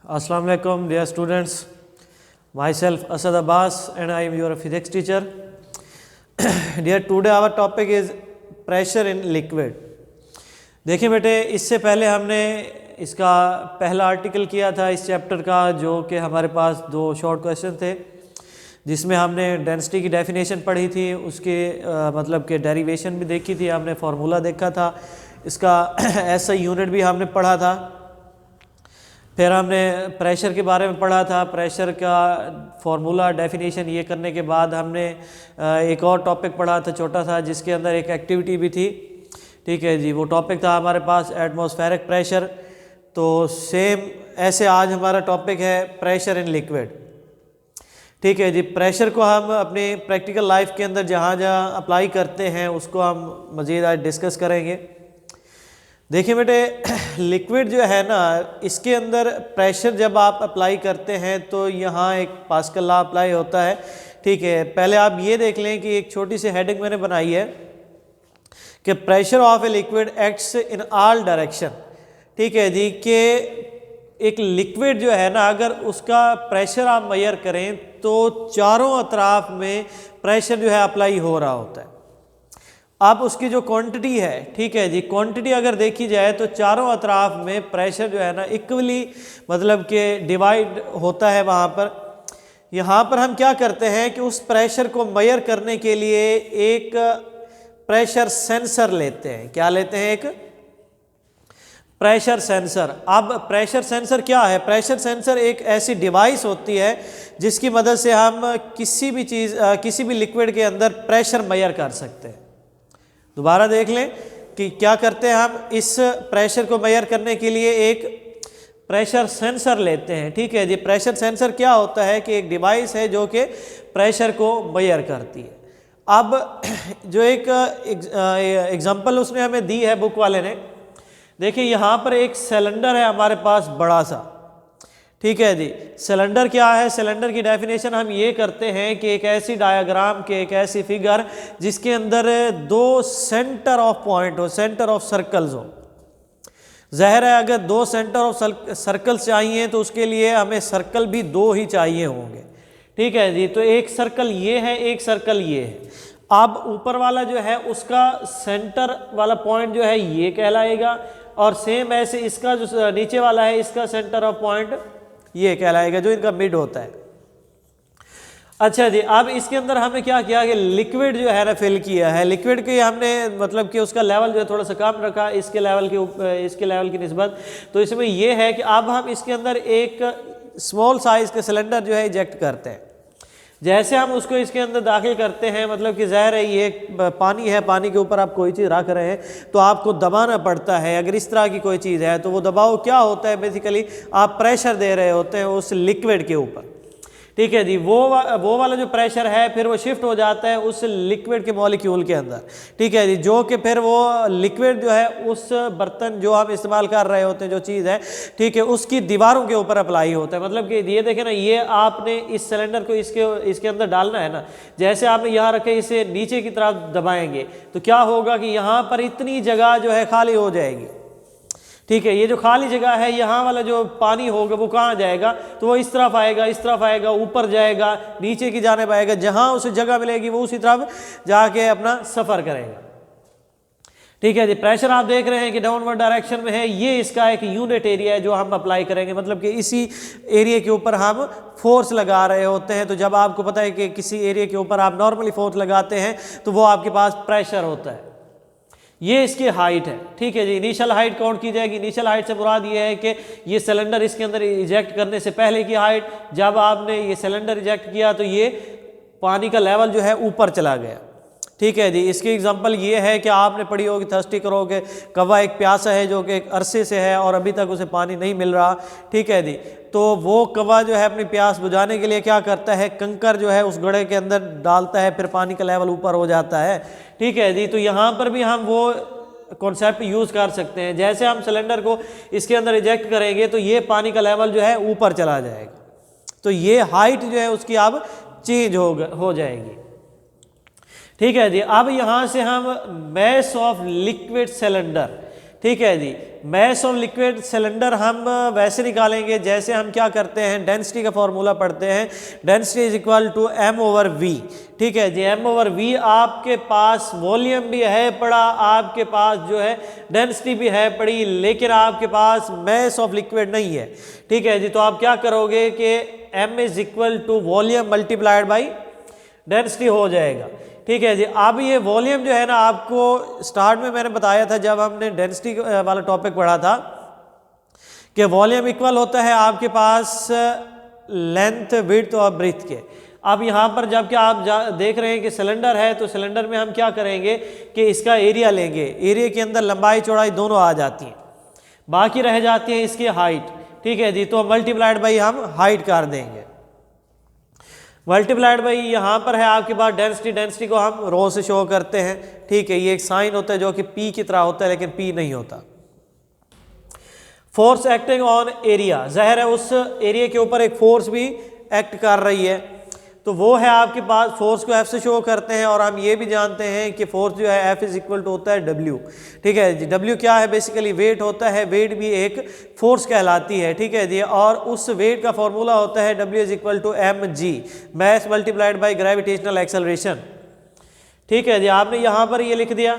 Assalamu alaikum dear students, myself Asad Abbas and I am your physics teacher. Dear, today our topic is pressure in liquid. देखिए बेटे, इससे पहले हमने इसका पहला आर्टिकल किया था इस चैप्टर का, जो कि हमारे पास दो शॉर्ट क्वेश्चन थे, जिसमें हमने डेंसिटी की डेफिनेशन पढ़ी थी, उसके मतलब के डेरिवेशन भी देखी थी, हमने फार्मूला देखा था, इसका ऐसा यूनिट भी हमने पढ़ा था। फिर हमने प्रेशर के बारे में पढ़ा था, प्रेशर का फार्मूला डेफिनेशन ये करने के बाद हमने एक और टॉपिक पढ़ा था छोटा सा, जिसके अंदर एक एक्टिविटी भी थी। ठीक है जी, वो टॉपिक था हमारे पास एटमॉस्फेरिक प्रेशर। तो सेम ऐसे आज हमारा टॉपिक है प्रेशर इन लिक्विड। ठीक है जी, प्रेशर को हम अपने प्रैक्टिकल लाइफ के अंदर जहाँ जहाँ अप्लाई करते हैं उसको हम मज़ीद आज डिस्कस करेंगे। देखिए बेटे, लिक्विड जो है ना, इसके अंदर प्रेशर जब आप अप्लाई करते हैं तो यहाँ एक पास्कल लॉ अप्लाई होता है। ठीक है, पहले आप ये देख लें कि एक छोटी सी हेडिंग मैंने बनाई है कि pressure of a liquid acts in all direction. ठीक है जी, कि एक लिक्विड जो है ना, अगर उसका प्रेशर आप मेजर करें तो चारों अतराफ में प्रेशर जो है अप्लाई हो रहा होता है। अब उसकी जो क्वांटिटी है, ठीक है जी, क्वांटिटी अगर देखी जाए तो चारों अतराफ में प्रेशर जो है ना इक्वली मतलब कि डिवाइड होता है वहाँ पर। यहाँ पर हम क्या करते हैं कि उस प्रेशर को मेजर करने के लिए एक प्रेशर सेंसर लेते हैं। क्या लेते हैं? एक प्रेशर सेंसर। अब प्रेशर सेंसर क्या है? प्रेशर सेंसर एक ऐसी डिवाइस होती है जिसकी मदद से हम किसी भी चीज़ किसी भी लिक्विड के अंदर प्रेशर मेजर कर सकते हैं। दोबारा देख लें कि क्या करते हैं हम इस प्रेशर को मेजर करने के लिए एक प्रेशर सेंसर लेते हैं। ठीक है जी, प्रेशर सेंसर क्या होता है कि एक डिवाइस है जो कि प्रेशर को मेजर करती है। अब जो एक एग्जांपल उसने हमें दी है बुक वाले ने, देखिए यहाँ पर एक सिलेंडर है हमारे पास बड़ा सा। ठीक है जी, सिलेंडर क्या है? सिलेंडर की डेफिनेशन हम ये करते हैं कि एक ऐसी डायग्राम के एक ऐसी फिगर जिसके अंदर दो सेंटर ऑफ पॉइंट हो, सेंटर ऑफ सर्कल्स हो। ज़ाहिर है अगर दो सेंटर ऑफ सर्कल्स चाहिए तो उसके लिए हमें सर्कल भी दो ही चाहिए होंगे। ठीक है जी, तो एक सर्कल ये है, एक सर्कल ये है। अब ऊपर वाला जो है उसका सेंटर वाला पॉइंट जो है ये कहलाएगा, और सेम ऐसे इसका जो नीचे वाला है इसका सेंटर ऑफ पॉइंट ये कहलाएगा, जो इनका मिड होता है। अच्छा जी, अब इसके अंदर हमने क्या किया कि लिक्विड जो है ना फिल किया है। लिक्विड के हमने मतलब कि उसका लेवल जो है थोड़ा सा कम रखा इसके लेवल की निस्बत। तो इसमें यह है कि अब हम इसके अंदर एक स्मॉल साइज का सिलेंडर जो है इजेक्ट करते हैं। जैसे हम उसको इसके अंदर दाखिल करते हैं, मतलब कि ज़ाहिर है ये पानी है, पानी के ऊपर आप कोई चीज़ रख रहे हैं तो आपको दबाना पड़ता है। अगर इस तरह की कोई चीज़ है तो वो दबाव क्या होता है? बेसिकली आप प्रेशर दे रहे होते हैं उस लिक्विड के ऊपर। ठीक है जी, वो वाला जो प्रेशर है फिर वो शिफ्ट हो जाता है उस लिक्विड के मॉलिक्यूल के अंदर। ठीक है जी, जो कि फिर वो लिक्विड जो है उस बर्तन जो हम इस्तेमाल कर रहे होते हैं, जो चीज़ है, ठीक है, उसकी दीवारों के ऊपर अप्लाई होता है। मतलब कि ये देखें ना, ये आपने इस सिलेंडर को इसके अंदर डालना है ना, जैसे आपने यहाँ रखे इसे नीचे की तरफ दबाएंगे तो क्या होगा कि यहाँ पर इतनी जगह जो है खाली हो जाएगी। ठीक है, ये जो खाली जगह है, यहाँ वाला जो पानी होगा वो कहाँ जाएगा? तो वो इस तरफ आएगा, इस तरफ आएगा, ऊपर जाएगा, नीचे की जाने पाएगा, जहाँ उसे जगह मिलेगी वो उसी तरफ जाके अपना सफ़र करेगा। ठीक है जी, प्रेशर आप देख रहे हैं कि डाउनवर्ड डायरेक्शन में है। ये इसका एक यूनिट एरिया है जो हम अप्लाई करेंगे, मतलब कि इसी एरिया के ऊपर हम फोर्स लगा रहे होते हैं। तो जब आपको पता है कि किसी एरिया के ऊपर आप नॉर्मली फोर्स लगाते हैं तो वो आपके पास प्रेशर होता है। ये इसकी हाइट है। ठीक है जी, इनिशियल हाइट काउंट की जाएगी। इनिशियल हाइट से मुराद ये है कि ये सिलेंडर इसके अंदर इजेक्ट करने से पहले की हाइट। जब आपने ये सिलेंडर इजेक्ट किया तो ये पानी का लेवल जो है ऊपर चला गया। ठीक है जी, इसकी एग्जांपल ये है कि आपने पढ़ी होगी थर्स्टी करो कि कौवा एक प्यासा है जो कि एक अरसे से है और अभी तक उसे पानी नहीं मिल रहा। ठीक है जी, तो वो कौवा जो है अपनी प्यास बुझाने के लिए क्या करता है, कंकर जो है उस घड़े के अंदर डालता है, फिर पानी का लेवल ऊपर हो जाता है। ठीक है जी, तो यहाँ पर भी हम वो कॉन्सेप्ट यूज़ कर सकते हैं। जैसे हम सिलेंडर को इसके अंदर इजेक्ट करेंगे तो ये पानी का लेवल जो है ऊपर चला जाएगा, तो ये हाइट जो है उसकी अब चेंज हो जाएगी। ठीक है जी, अब यहाँ से हम मैस ऑफ लिक्विड सिलेंडर ठीक है जी। मैस ऑफ लिक्विड सिलेंडर हम वैसे निकालेंगे जैसे हम क्या करते हैं, डेंसिटी का फॉर्मूला पढ़ते हैं, density is equal to m/v। ठीक है जी, m/v आपके पास वॉल्यूम भी है पड़ा, आपके पास जो है डेंसिटी भी है पड़ी, लेकिन आपके पास मैस ऑफ लिक्विड नहीं है। ठीक है जी, तो आप क्या करोगे कि m is equal to volume multiplied by density हो जाएगा। ठीक है जी, अब ये वॉल्यूम जो है ना, आपको स्टार्ट में मैंने बताया था जब हमने डेंसिटी वाला टॉपिक पढ़ा था कि वॉल्यूम इक्वल होता है आपके पास लेंथ, विड्थ और ब्रीथ के। अब यहाँ पर जब कि आप देख रहे हैं कि सिलेंडर है, तो सिलेंडर में हम क्या करेंगे कि इसका एरिया लेंगे, एरिया के अंदर लंबाई चौड़ाई दोनों आ जाती हैं, बाकी रह जाती है इसकी हाइट। ठीक है जी, तो मल्टीप्लाइड बाई हम हाइट कर देंगे, मल्टीप्लाइड बाई यहाँ पर है आपके पास डेंसिटी, डेंसिटी को हम रो से शो करते हैं। ठीक है, ये एक साइन होता है जो कि पी की तरह होता है, लेकिन पी नहीं होता। फोर्स एक्टिंग ऑन एरिया, ज़ाहिर है उस एरिया के ऊपर एक फोर्स भी एक्ट कर रही है, तो वो है आपके पास, फोर्स को एफ से शो करते हैं। और हम ये भी जानते हैं कि फोर्स जो है एफ इज इक्वल टू होता है डब्ल्यू। ठीक है जी, डब्ल्यू क्या है, बेसिकली वेट होता है, वेट भी एक फोर्स कहलाती है। ठीक है जी, और उस वेट का फॉर्मूला होता है W is equal to M G, mass multiplied by gravitational acceleration. ठीक है जी, आपने यहाँ पर ये लिख दिया।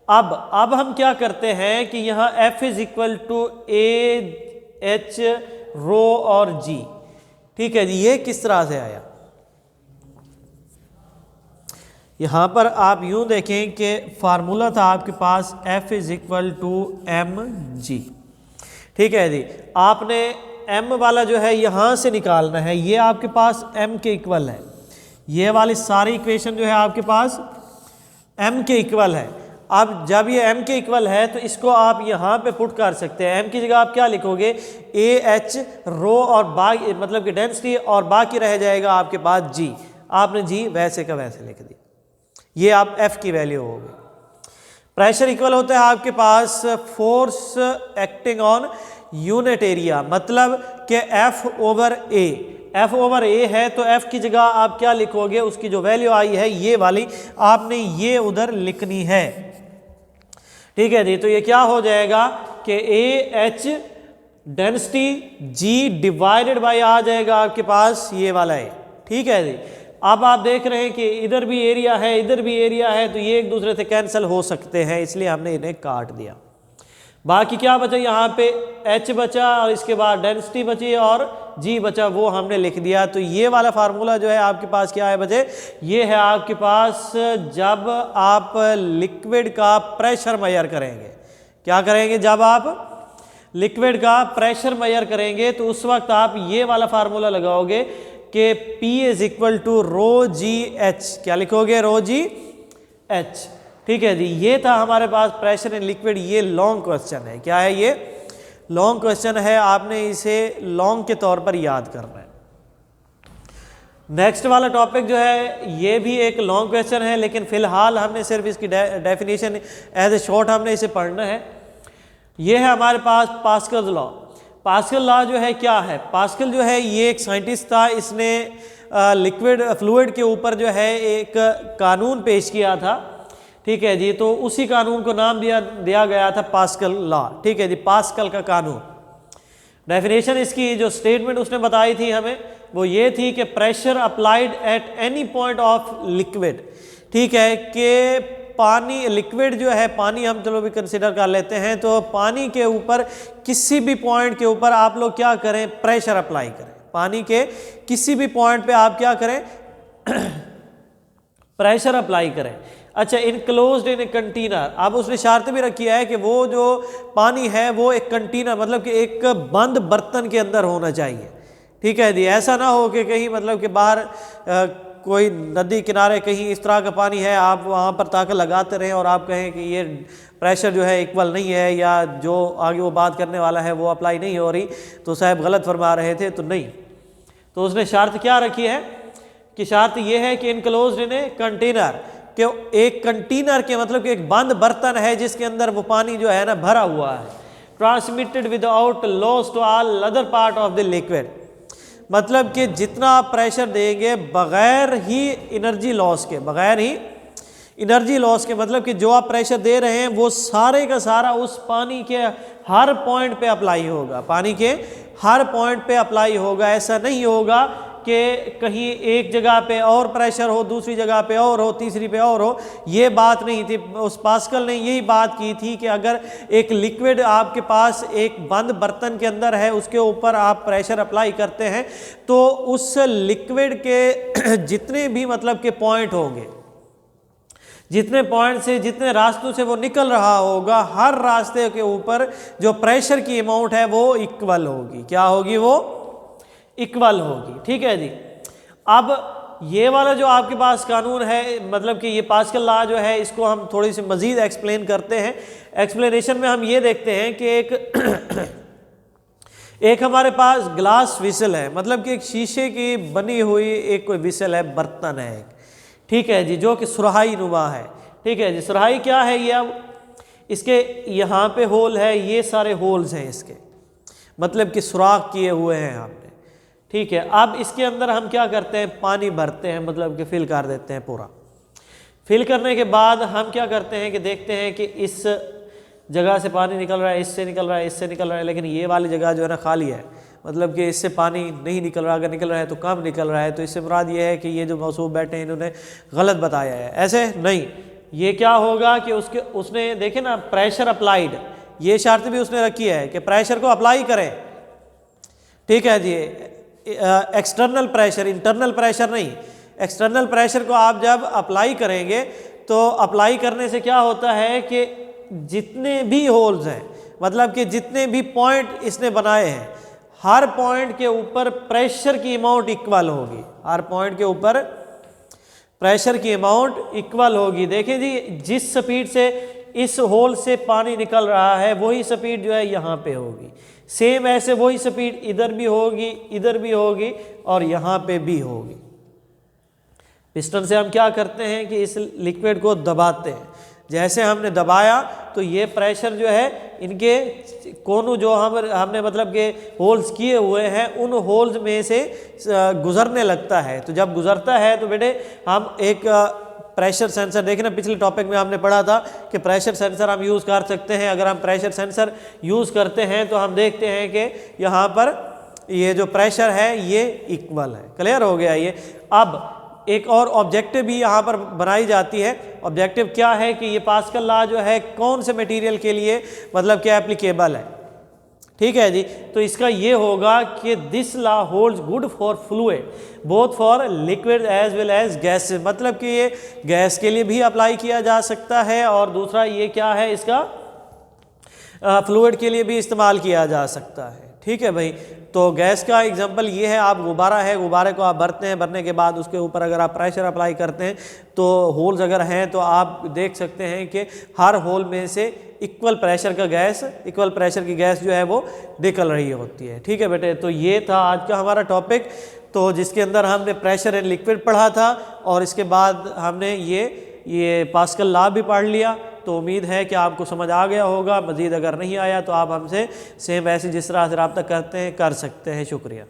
अब हम क्या करते हैं कि यहाँ F is equal to A H rho और जी। ठीक है जी, ये किस तरह से आया, यहाँ पर आप यूं देखें कि फार्मूला था आपके पास F is equal to M G. ठीक है जी, आपने m वाला जो है यहाँ से निकालना है, ये आपके पास m के इक्वल है, ये वाली सारी इक्वेशन जो है आपके पास m के इक्वल है। अब जब ये m के इक्वल है तो इसको आप यहाँ पे पुट कर सकते हैं। m की जगह आप क्या लिखोगे, ए एच रो और बाकी मतलब कि डेंसिटी, और बाकी रह जाएगा आपके पास g। आपने g वैसे का वैसे लिख दिया, ये आप f की वैल्यू होगी। प्रेशर इक्वल होता है आपके पास force acting on unit area, मतलब कि F ओवर A है, तो F की जगह आप क्या लिखोगे, उसकी जो वैल्यू आई है ये वाली, आपने ये उधर लिखनी है। ठीक है जी, तो ये क्या हो जाएगा कि AH density G divided by आ जाएगा आपके पास ये वाला है। ठीक है जी, अब आप देख रहे हैं कि इधर भी एरिया है, इधर भी एरिया है, तो ये एक दूसरे से कैंसिल हो सकते हैं, इसलिए हमने इन्हें काट दिया। बाकी क्या बचा, यहाँ पे H बचा और इसके बाद डेंसिटी बची और G बचा, वो हमने लिख दिया। तो ये वाला फार्मूला जो है आपके पास क्या है बचे, ये है आपके पास जब आप लिक्विड का प्रेशर मेजर करेंगे। क्या करेंगे, जब आप लिक्विड का प्रेशर मेजर करेंगे तो उस वक्त आप ये वाला फार्मूला लगाओगे कि P is equal to rho G H. क्या लिखोगे, रो जी एच। ठीक है जी, ये था हमारे पास प्रेशर इन लिक्विड। ये लॉन्ग क्वेश्चन है, क्या है ये, लॉन्ग क्वेश्चन है, आपने इसे लॉन्ग के तौर पर याद करना है। नेक्स्ट वाला टॉपिक जो है ये भी एक लॉन्ग क्वेश्चन है, लेकिन फिलहाल हमने सिर्फ इसकी डेफिनेशन एज ए शॉर्ट हमने इसे पढ़ना है। ये है हमारे पास पास्कल लॉ। पास्कल लॉ जो है क्या है, पास्कल जो है ये एक साइंटिस्ट था, इसने लिक्विड फ्लूइड के ऊपर जो है एक कानून पेश किया था। ठीक है जी, तो उसी कानून को नाम दिया गया था पास्कल लॉ। ठीक है जी, पास्कल का कानून। डेफिनेशन इसकी जो स्टेटमेंट उसने बताई थी हमें, वो ये थी कि pressure applied at any point of liquid. ठीक है कि पानी, लिक्विड जो है पानी हम चलो भी कंसिडर कर लेते हैं, तो पानी के ऊपर किसी भी पॉइंट के ऊपर आप लोग क्या करें, प्रेशर अप्लाई करें। पानी के किसी भी पॉइंट पे आप क्या करें, प्रेशर अप्लाई करें। अच्छा, इनक्लोज्ड इन ए कंटेनर। अब उसने शर्त भी रखी है कि वो जो पानी है वो एक कंटेनर मतलब कि एक बंद बर्तन के अंदर होना चाहिए। ठीक है जी, ऐसा ना हो कि कहीं मतलब कि बाहर कोई नदी किनारे कहीं इस तरह का पानी है, आप वहाँ पर ताकत लगाते रहें और आप कहें कि ये प्रेशर जो है इक्वल नहीं है, या जो आगे वो बात करने वाला है वो अप्लाई नहीं हो रही, तो साहब गलत फरमा रहे थे, तो नहीं। तो उसने शर्त क्या रखी है कि शर्त ये है कि इनक्लोज्ड इन ए कंटेनर, कि एक कंटेनर के मतलब कि एक बंद बर्तन है जिसके अंदर वो पानी जो है ना भरा हुआ है। Transmitted without loss to all other part of the liquid, मतलब कि जितना आप प्रेशर देंगे बगैर ही एनर्जी लॉस के, बगैर ही एनर्जी लॉस के मतलब कि जो आप प्रेशर दे रहे हैं वो सारे का सारा उस पानी के हर पॉइंट पे अप्लाई होगा, पानी के हर पॉइंट पे अप्लाई होगा। ऐसा नहीं होगा कि कहीं एक जगह पे और प्रेशर हो, दूसरी जगह पे और हो, तीसरी पे और हो। ये बात नहीं थी। उस पास्कल ने यही बात की थी कि अगर एक लिक्विड आपके पास एक बंद बर्तन के अंदर है, उसके ऊपर आप प्रेशर अप्लाई करते हैं, तो उस लिक्विड के जितने भी मतलब के पॉइंट होंगे, जितने पॉइंट से, जितने रास्तों से वो निकल रहा होगा, हर रास्ते के ऊपर जो प्रेशर की अमाउंट है वो इक्वल होगी। क्या होगी? वो इक्वल होगी। ठीक है जी। अब ये वाला जो आपके पास कानून है, मतलब कि ये पास्कल लॉ जो है, इसको हम थोड़ी सी मज़ीद एक्सप्लेन करते हैं। एक्सप्लेनेशन में हम ये देखते हैं कि एक हमारे पास ग्लास विसल है, मतलब कि एक शीशे की बनी हुई एक कोई विसल है, बर्तन है एक। ठीक है जी, जो कि सुराही नुमा है। ठीक है जी। सुराही क्या है? ये अब इसके यहाँ पे होल है, ये सारे होल्स हैं इसके, मतलब कि सुराख किए हुए हैं आपने। ठीक है। अब इसके अंदर हम क्या करते हैं? पानी भरते हैं, मतलब कि फिल कर देते हैं पूरा। फिल करने के बाद हम क्या करते हैं कि देखते हैं कि इस जगह से पानी निकल रहा है, इससे निकल रहा है, इससे निकल रहा है, लेकिन ये वाली जगह जो है ना खाली है, मतलब कि इससे पानी नहीं निकल रहा। अगर निकल रहा है तो कम निकल रहा है। तो इससे मुराद ये है कि ये जो मौसूफ बैठे हैं इन्होंने गलत बताया है। ऐसे नहीं, ये क्या होगा कि उसने देखे ना प्रेशर अप्लाइड, ये शर्त भी उसने रखी है कि प्रेशर को अप्लाई करें। ठीक है जी। एक्सटर्नल प्रेशर, इंटरनल प्रेशर नहीं। एक्सटर्नल प्रेशर को आप जब अप्लाई करेंगे तो अप्लाई करने से क्या होता है कि जितने भी होल्स हैं, मतलब कि जितने भी पॉइंट इसने बनाए हैं, हर पॉइंट के ऊपर प्रेशर की अमाउंट इक्वल होगी। हर पॉइंट के ऊपर प्रेशर की अमाउंट इक्वल होगी। देखें जी, जिस स्पीड से इस होल से पानी निकल रहा है वही स्पीड जो है यहाँ पे होगी। सेम ऐसे वही स्पीड इधर भी होगी, इधर भी होगी और यहाँ पे भी होगी। पिस्टन से हम क्या करते हैं कि इस लिक्विड को दबाते हैं। जैसे हमने दबाया तो ये प्रेशर जो है इनके कोनों जो हमने मतलब के होल्स किए हुए हैं, उन होल्स में से गुजरने लगता है। तो जब गुजरता है तो बेटे हम एक प्रेशर सेंसर, देखें ना पिछले टॉपिक में हमने पढ़ा था कि प्रेशर सेंसर हम यूज़ कर सकते हैं। अगर हम प्रेशर सेंसर यूज़ करते हैं तो हम देखते हैं कि यहाँ पर ये जो प्रेशर है ये इक्वल है। क्लियर हो गया ये। अब एक और ऑब्जेक्टिव भी यहाँ पर बनाई जाती है। ऑब्जेक्टिव क्या है कि ये पास्कल लॉ जो है कौन से मटेरियल के लिए मतलब कि एप्लीकेबल है। ठीक है जी। तो इसका ये होगा कि this law holds good for fluid both for liquid as well as gas, मतलब कि ये गैस के लिए भी अप्लाई किया जा सकता है और दूसरा ये क्या है, इसका फ्लूइड के लिए भी इस्तेमाल किया जा सकता है। ठीक है भाई। तो गैस का एग्जांपल ये है, आप गुब्बारा है, गुब्बारे को आप भरते हैं, भरने के बाद उसके ऊपर अगर आप प्रेशर अप्लाई करते हैं तो होल्स अगर हैं तो आप देख सकते हैं कि हर होल में से इक्वल प्रेशर का गैस, इक्वल प्रेशर की गैस जो है वो निकल रही होती है। ठीक है बेटे। तो ये था आज का हमारा टॉपिक, तो जिसके अंदर हमने प्रेशर एंड लिक्विड पढ़ा था और इसके बाद हमने ये पास्कल लॉ भी पढ़ लिया। तो उम्मीद है कि आपको समझ आ गया होगा। मज़ीद अगर नहीं आया तो आप हमसे सेम ऐसे जिस तरह से रब्ता करते हैं कर सकते हैं। शुक्रिया।